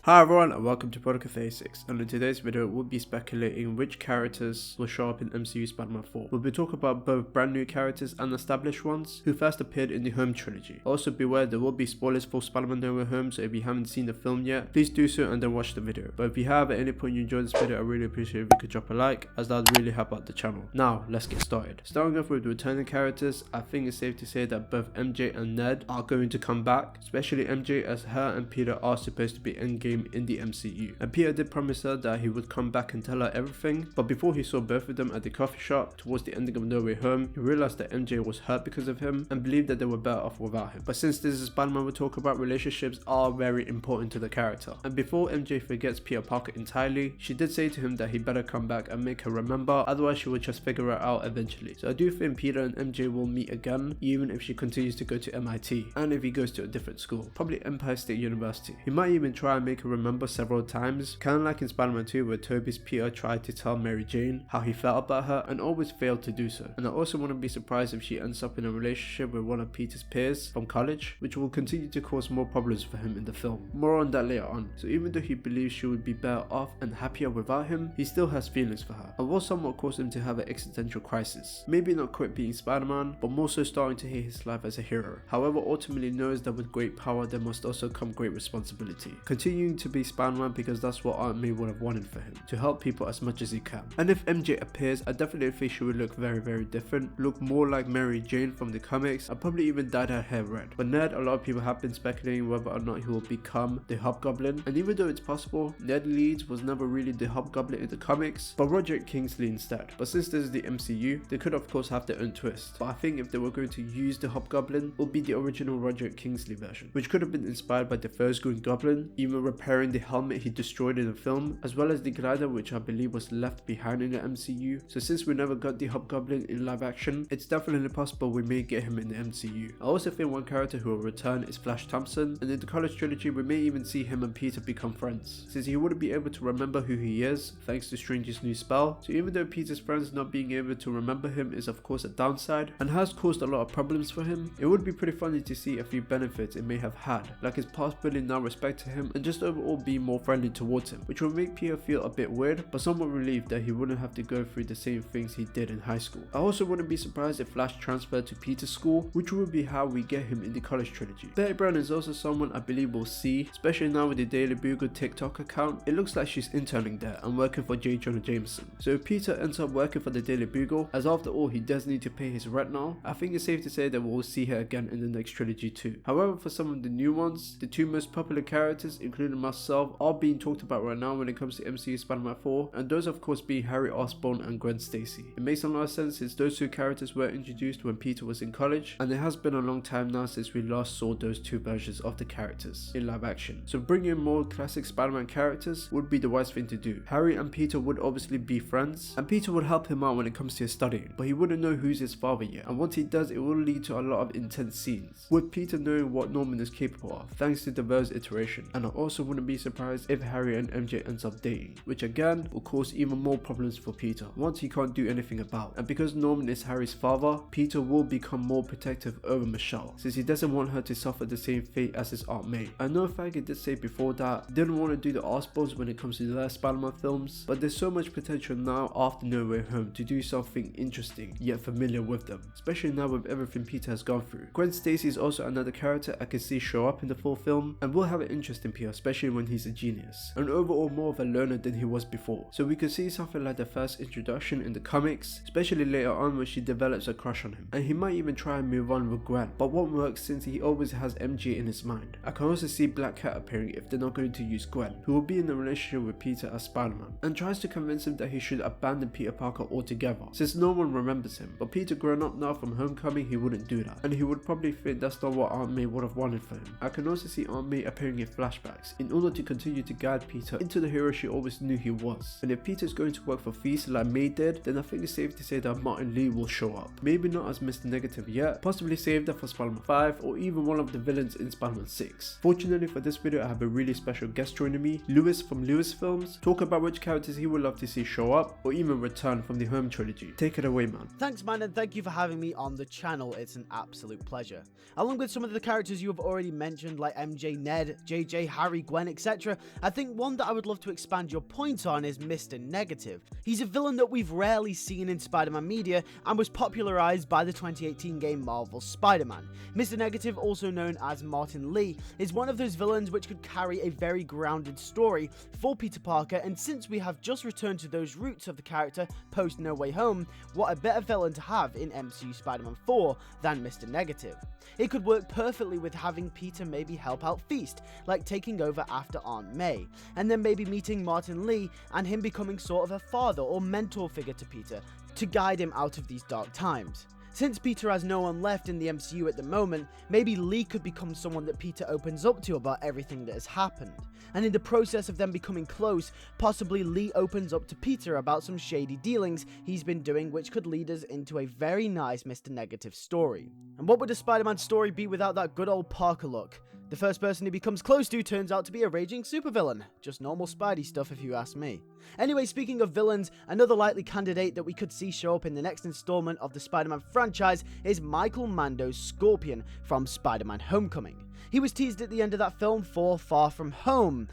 Hi everyone and welcome to Podcast 36, and in today's video we'll be speculating which characters will show up in MCU Spider-Man 4. We'll be talking about both brand new characters and established ones who first appeared in the Home trilogy. Also beware, there will be spoilers for Spider-Man No Way Home, so if you haven't seen the film yet, please do so and then watch the video. But if you have at any point you enjoyed this video, I really appreciate if you could drop a like, as that would really help out the channel. Now let's get started. Starting off with the returning characters, I think it's safe to say that both MJ and Ned are going to come back, especially MJ, as her and Peter are supposed to be endgame in the MCU. And Peter did promise her that he would come back and tell her everything, but before he saw both of them at the coffee shop towards the ending of No Way Home, he realized that MJ was hurt because of him and believed that they were better off without him. But since this is Spider-Man, we'll talk about relationships are very important to the character. And before MJ forgets Peter Parker entirely, she did say to him that he better come back and make her remember, otherwise she would just figure it out eventually. So I do think Peter and MJ will meet again, even if she continues to go to MIT and if he goes to a different school, probably Empire State University. He might even try and make her remember several times, kind of like in Spider-Man 2 where Tobey's Peter tried to tell Mary Jane how he felt about her and always failed to do so. And I also wouldn't be surprised if she ends up in a relationship with one of Peter's peers from college, which will continue to cause more problems for him in the film. More on that later on. So even though he believes she would be better off and happier without him, he still has feelings for her, and will somewhat cause him to have an existential crisis. Maybe not quit being Spider-Man, but more so starting to hate his life as a hero. However, ultimately knows that with great power there must also come great responsibility. Continuing to be Spider-Man because that's what Aunt May would have wanted for him, to help people as much as he can. And if MJ appears, I definitely think she would look very different, look more like Mary Jane from the comics, and probably even dyed her hair red. But Ned, a lot of people have been speculating whether or not he will become the Hobgoblin, and even though it's possible, Ned Leeds was never really the Hobgoblin in the comics, but Roderick Kingsley instead. But since this is the MCU, they could of course have their own twist. But I think if they were going to use the Hobgoblin, it would be the original Roderick Kingsley version, which could have been inspired by the first Green Goblin, even repairing the helmet he destroyed in the film, as well as the glider which I believe was left behind in the MCU. So since we never got the Hobgoblin in live action, it's definitely possible we may get him in the MCU. I also think one character who will return is Flash Thompson, and in the college trilogy we may even see him and Peter become friends, since he wouldn't be able to remember who he is thanks to Strange's new spell. So even though Peter's friends not being able to remember him is of course a downside and has caused a lot of problems for him, it would be pretty funny to see a few benefits it may have had, like his past bullying now respect to him and just overall being more friendly towards him, which will make Peter feel a bit weird, but somewhat relieved that he wouldn't have to go through the same things he did in high school. I also wouldn't be surprised if Flash transferred to Peter's school, which would be how we get him in the college trilogy. Betty Brown is also someone I believe we'll see, especially now with the Daily Bugle TikTok account. It looks like she's interning there and working for J. Jonah Jameson. So if Peter ends up working for the Daily Bugle, as after all he does need to pay his rent now, I think it's safe to say that we'll see her again in the next trilogy too. However, for some of the new ones, the two most popular characters, including myself, are being talked about right now when it comes to MCU Spider-Man 4, and those of course being Harry Osborn and Gwen Stacy. It makes a lot of sense since those two characters were introduced when Peter was in college, and it has been a long time now since we last saw those two versions of the characters in live action. So bringing in more classic Spider-Man characters would be the wise thing to do. Harry and Peter would obviously be friends, and Peter would help him out when it comes to his studying, but he wouldn't know who's his father yet, and once he does it will lead to a lot of intense scenes, with Peter knowing what Norman is capable of thanks to the Verse iteration. And I also wouldn't be surprised if Harry and MJ ends up dating, which again will cause even more problems for Peter once he can't do anything about. And because Norman is Harry's father, Peter will become more protective over Michelle, since he doesn't want her to suffer the same fate as his Aunt May. I know Faggot did say before that he didn't want to do the Osborns when it comes to their Spider-Man films, but there's so much potential now after No Way Home to do something interesting yet familiar with them, especially now with everything Peter has gone through. Gwen Stacy is also another character I can see show up in the full film and will have an interest in Peter, especially when he's a genius and overall more of a learner than he was before. So we could see something like the first introduction in the comics, especially later on when she develops a crush on him, and he might even try and move on with Gwen, but won't work since he always has MJ in his mind. I can also see Black Cat appearing if they're not going to use Gwen, who will be in a relationship with Peter as Spider-Man, and tries to convince him that he should abandon Peter Parker altogether since no one remembers him. But Peter grown up now from Homecoming, he wouldn't do that, and he would probably think that's not what Aunt May would have wanted for him. I can also see Aunt May appearing in flashbacks in order to continue to guide Peter into the hero she always knew he was. And if Peter's going to work for Feast like May did, then I think it's safe to say that Martin Lee will show up. Maybe not as Mr. Negative yet, possibly save that for Spider-Man 5 or even one of the villains in Spider-Man 6. Fortunately for this video I have a really special guest joining me, Lewis from LewisFilms, talk about which characters he would love to see show up or even return from the Home trilogy. Take it away, man. Thanks, man, and thank you for having me on the channel. It's an absolute pleasure. Along with some of the characters you have already mentioned like MJ, Ned, JJ, Harry, Gwen, Gwen, etc., I think one that I would love to expand your point on is Mr. Negative. He's a villain that we've rarely seen in Spider-Man media and was popularized by the 2018 game Marvel's Spider-Man. Mr. Negative, also known as Martin Lee, is one of those villains which could carry a very grounded story for Peter Parker, and since we have just returned to those roots of the character post No Way Home, what a better villain to have in MCU Spider-Man 4 than Mr. Negative. It could work perfectly with having Peter maybe help out Feast, like taking over after Aunt May, and then maybe meeting Martin Lee and him becoming sort of a father or mentor figure to Peter to guide him out of these dark times. Since Peter has no one left in the MCU at the moment, maybe Lee could become someone that Peter opens up to about everything that has happened. And in the process of them becoming close, possibly Lee opens up to Peter about some shady dealings he's been doing, which could lead us into a very nice Mr. Negative story. And what would a Spider-Man story be without that good old Parker look? The first person he becomes close to turns out to be a raging supervillain. Just normal Spidey stuff if you ask me. Anyway, speaking of villains, another likely candidate that we could see show up in the next installment of the Spider-Man franchise is Michael Mando's Scorpion from Spider-Man Homecoming. He was teased at the end of that film for Far From Home,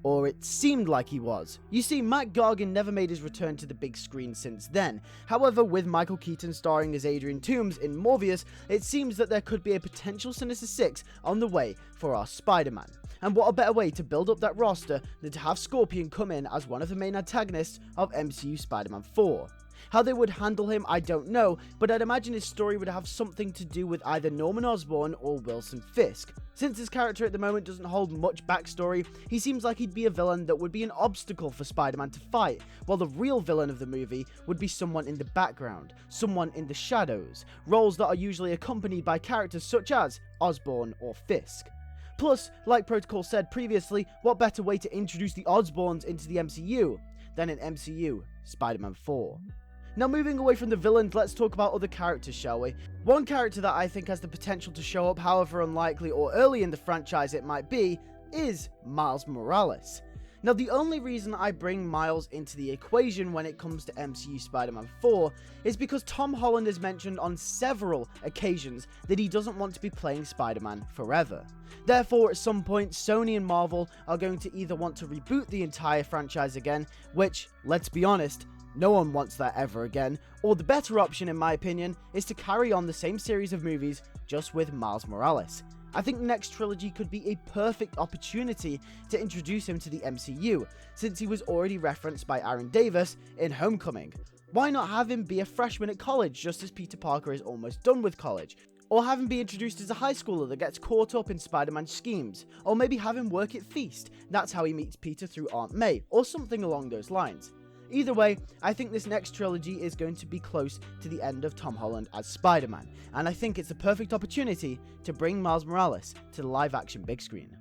or it seemed like he was. You see, Matt Gargan never made his return to the big screen since then. However, with Michael Keaton starring as Adrian Toomes in Morbius, it seems that there could be a potential Sinister Six on the way for our Spider-Man. And what a better way to build up that roster than to have Scorpion come in as one of the main antagonists of MCU Spider-Man 4. How they would handle him, I don't know, but I'd imagine his story would have something to do with either Norman Osborn or Wilson Fisk. Since his character at the moment doesn't hold much backstory, he seems like he'd be a villain that would be an obstacle for Spider-Man to fight, while the real villain of the movie would be someone in the background, someone in the shadows, roles that are usually accompanied by characters such as Osborn or Fisk. Plus, like Protocol said previously, what better way to introduce the Osborns into the MCU than in MCU Spider-Man 4? Now, moving away from the villains, let's talk about other characters, shall we? One character that I think has the potential to show up, however unlikely or early in the franchise it might be, is Miles Morales. Now, the only reason I bring Miles into the equation when it comes to MCU Spider-Man 4 is because Tom Holland has mentioned on several occasions that he doesn't want to be playing Spider-Man forever. Therefore, at some point, Sony and Marvel are going to either want to reboot the entire franchise again, which, let's be honest, no one wants that ever again, or the better option in my opinion is to carry on the same series of movies just with Miles Morales. I think the next trilogy could be a perfect opportunity to introduce him to the MCU, since he was already referenced by Aaron Davis in Homecoming. Why not have him be a freshman at college just as Peter Parker is almost done with college? Or have him be introduced as a high schooler that gets caught up in Spider-Man's schemes? Or maybe have him work at Feast, that's how he meets Peter through Aunt May, or something along those lines. Either way, I think this next trilogy is going to be close to the end of Tom Holland as Spider-Man, and I think it's the perfect opportunity to bring Miles Morales to the live-action big screen.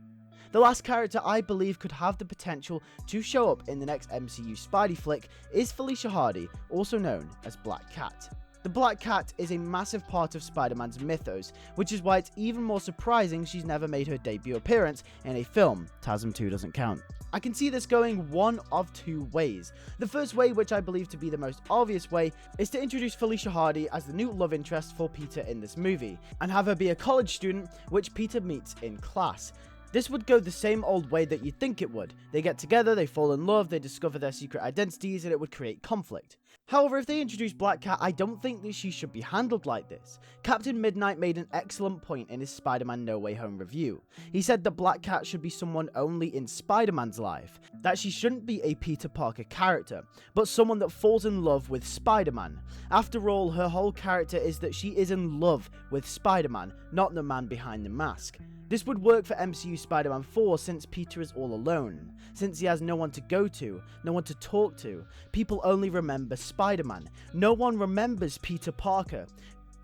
The last character I believe could have the potential to show up in the next MCU Spidey flick is Felicia Hardy, also known as Black Cat. The Black Cat is a massive part of Spider-Man's mythos, which is why it's even more surprising she's never made her debut appearance in a film. TASM 2 doesn't count. I can see this going one of two ways. The first way, which I believe to be the most obvious way, is to introduce Felicia Hardy as the new love interest for Peter in this movie, and have her be a college student which Peter meets in class. This would go the same old way that you'd think it would. They get together, they fall in love, they discover their secret identities, and it would create conflict. However, if they introduce Black Cat, I don't think that she should be handled like this. Captain Midnight made an excellent point in his Spider-Man No Way Home review. He said that Black Cat should be someone only in Spider-Man's life, that she shouldn't be a Peter Parker character, but someone that falls in love with Spider-Man. After all, her whole character is that she is in love with Spider-Man, not the man behind the mask. This would work for MCU Spider-Man 4 since Peter is all alone, since he has no one to go to, no one to talk to. People only remember Spider-Man. No one remembers Peter Parker.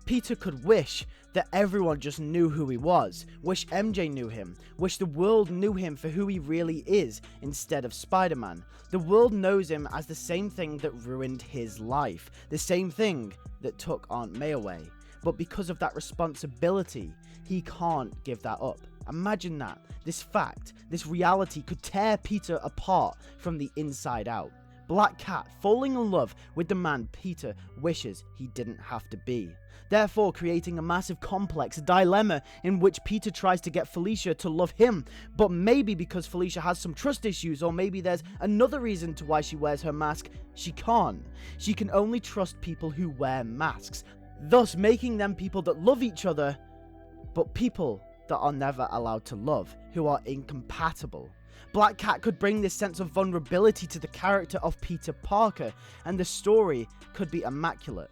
Peter could wish that everyone just knew who he was, wish MJ knew him, wish the world knew him for who he really is instead of Spider-Man. The world knows him as the same thing that ruined his life, the same thing that took Aunt May away. But because of that responsibility, he can't give that up. Imagine that. This fact, this reality could tear Peter apart from the inside out. Black Cat falling in love with the man Peter wishes he didn't have to be, therefore creating a massive complex dilemma in which Peter tries to get Felicia to love him, but maybe because Felicia has some trust issues, or maybe there's another reason to why she wears her mask, she can't. She can only trust people who wear masks, thus making them people that love each other, but people that are never allowed to love, who are incompatible. Black Cat could bring this sense of vulnerability to the character of Peter Parker, and the story could be immaculate.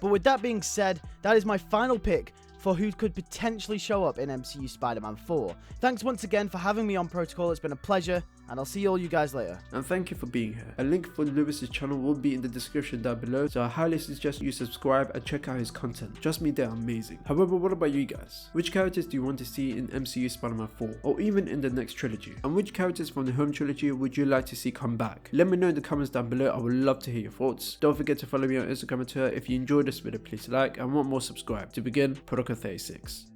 But with that being said, that is my final pick for who could potentially show up in MCU Spider-Man 4. Thanks once again for having me on Protocol, it's been a pleasure, and I'll see all you guys later. And thank you for being here. A link for Lewis's channel will be in the description down below, so I highly suggest you subscribe and check out his content. Trust me, they're amazing. However, what about you guys? Which characters do you want to see in MCU Spider-Man 4, or even in the next trilogy? And which characters from the home trilogy would you like to see come back? Let me know in the comments down below, I would love to hear your thoughts. Don't forget to follow me on Instagram and Twitter. If you enjoyed this video, please like, and want more, subscribe. To begin, Protocol 36.